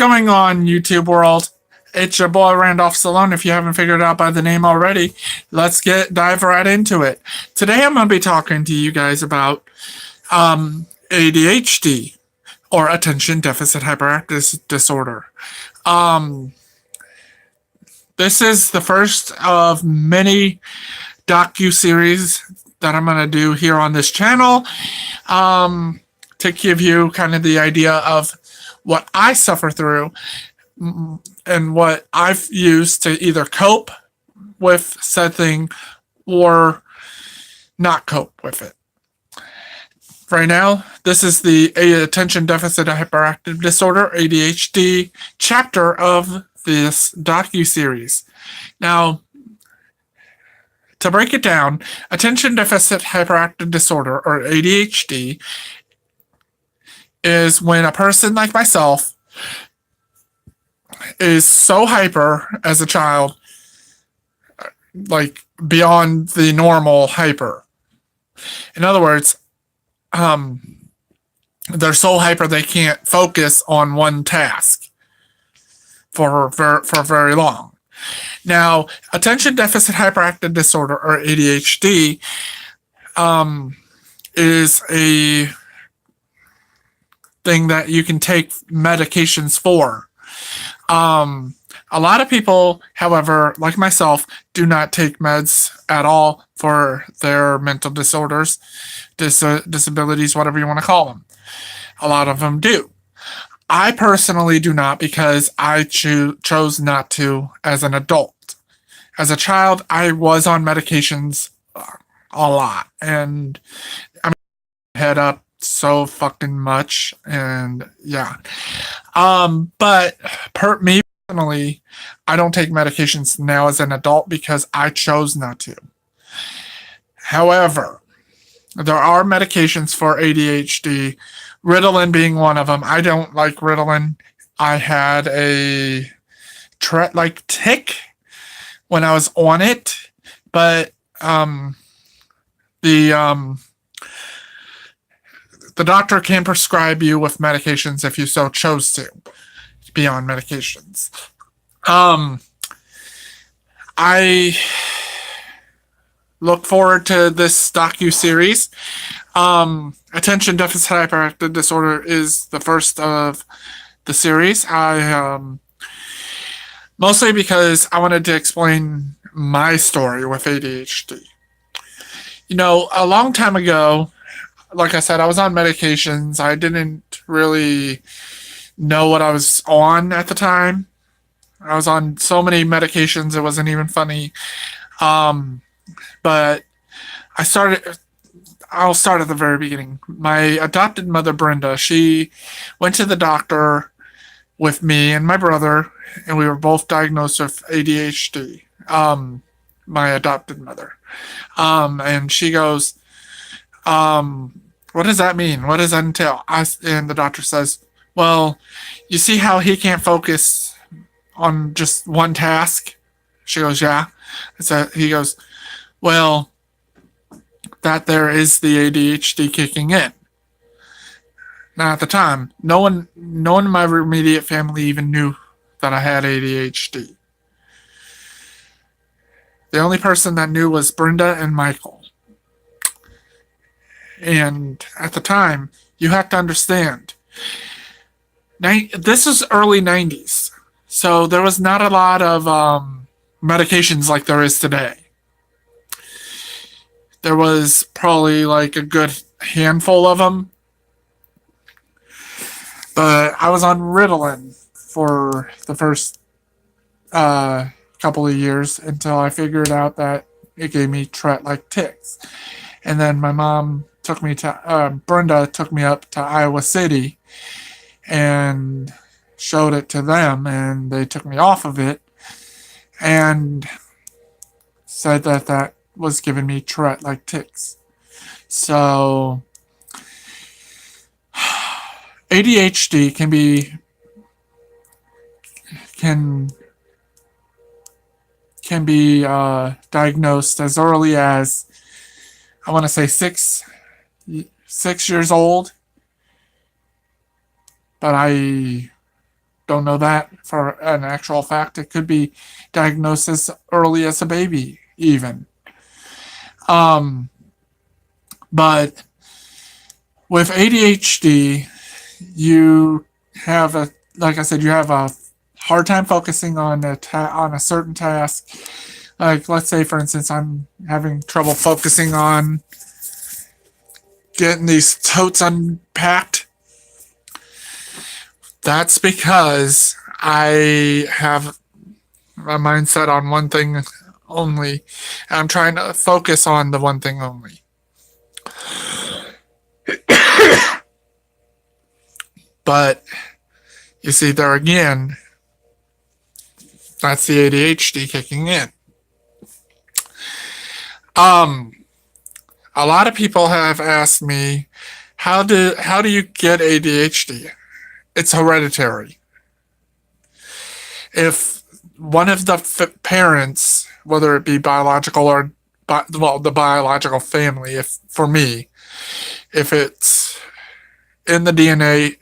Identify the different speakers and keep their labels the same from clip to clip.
Speaker 1: going on, YouTube world? It's your boy Randolph Salone. If you haven't figured it out by the name already, let's dive right into it. Today I'm going to be talking to you guys about ADHD, or Attention Deficit Hyperactive Disorder. This is the first of many docu-series that I'm going to do here on this channel to give you kind of the idea of what I suffer through and what I've used to either cope with said thing or not cope with it. Right now, this is the Attention Deficit Hyperactive Disorder, ADHD, chapter of this docu-series. Now, to break it down, Attention Deficit Hyperactive Disorder, or ADHD, is when a person like myself is so hyper as a child, like beyond the normal hyper. In other words, they're so hyper they can't focus on one task for very long. Now, Attention Deficit Hyperactive Disorder, or ADHD, is a thing that you can take medications for. A lot of people, however, like myself, do not take meds at all for their mental disorders, disabilities, whatever you want to call them. A lot of them do. I personally do not, because I chose not to as an adult. As a child, I was on medications a lot, and I mean, head up so fucking much, and yeah. But me personally, I don't take medications now as an adult because I chose not to. However, there are medications for ADHD, Ritalin being one of them. I don't like Ritalin. I had a Tourette-like tic when I was on it, but the doctor can prescribe you with medications if you so chose to be on medications. I look forward to this docu-series. Attention Deficit Hyperactive Disorder is the first of the series. Mostly because I wanted to explain my story with ADHD. You know, a long time ago, like I said, I was on medications. I didn't really know what I was on at the time. I was on so many medications, it wasn't even funny. But I'll start at the very beginning. My adopted mother, Brenda, she went to the doctor with me and my brother, and we were both diagnosed with ADHD. My adopted mother. And she goes, what does that mean? What does that entail? And the doctor says, well, you see how he can't focus on just one task? She goes, yeah. So he goes, well, that there is the ADHD kicking in. Now, at the time, no one in my immediate family even knew that I had ADHD. The only person that knew was Brenda and Michael. And at the time, you have to understand, this is early 90s, so there was not a lot of medications like there is today. There was probably like a good handful of them. But I was on Ritalin for the first couple of years until I figured out that it gave me Tourette-like tics. And then my mom took me to, Brenda took me up to Iowa City and showed it to them, and they took me off of it and said that was giving me Tourette-like tics. So ADHD can be diagnosed as early as, I want to say 6 years old, but I don't know that for an actual fact. It could be diagnosed as early as a baby, even. But with ADHD, you have like I said, you have a hard time focusing on on a certain task. Like, let's say, for instance, I'm having trouble focusing on getting these totes unpacked. That's because I have my mindset on one thing only. I'm trying to focus on the one thing only. But you see, there again, that's the ADHD kicking in. A lot of people have asked me, how do you get ADHD? It's hereditary. If one of the parents, whether it be biological or the biological family, if for me, if it's in the DNA,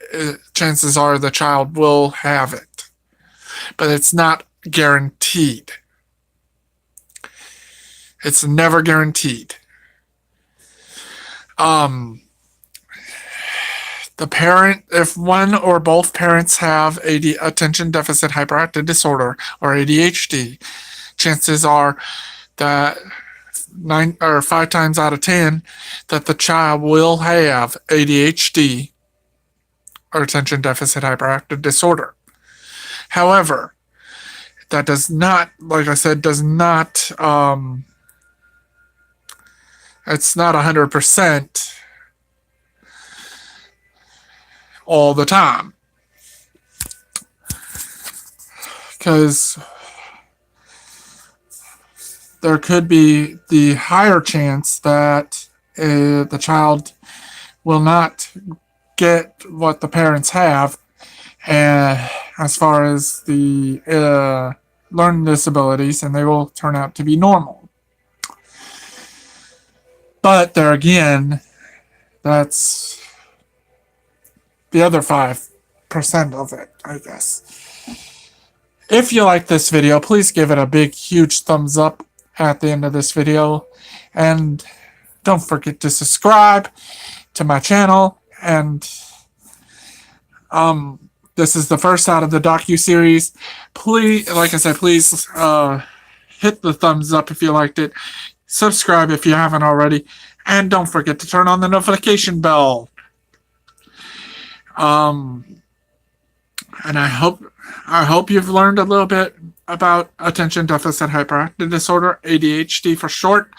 Speaker 1: chances are the child will have it, but it's not guaranteed. It's never guaranteed. The parent, if one or both parents have attention deficit hyperactive disorder or ADHD, chances are that 5 times out of 10 that the child will have ADHD or attention deficit hyperactive disorder. However, that does not, like I said, it's not 100% all the time. Because there could be the higher chance that the child will not get what the parents have, as far as the learning disabilities, and they will turn out to be normal. But there again, that's the other 5% of it, I guess. If you like this video, please give it a big, huge thumbs up at the end of this video. And don't forget to subscribe to my channel. And this is the first out of the docu-series. Please, like I said, please hit the thumbs up if you liked it. Subscribe if you haven't already. And don't forget to turn on the notification bell. And I hope you've learned a little bit about attention deficit hyperactive disorder, ADHD for short.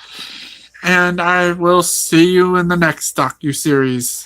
Speaker 1: And I will see you in the next docu-series.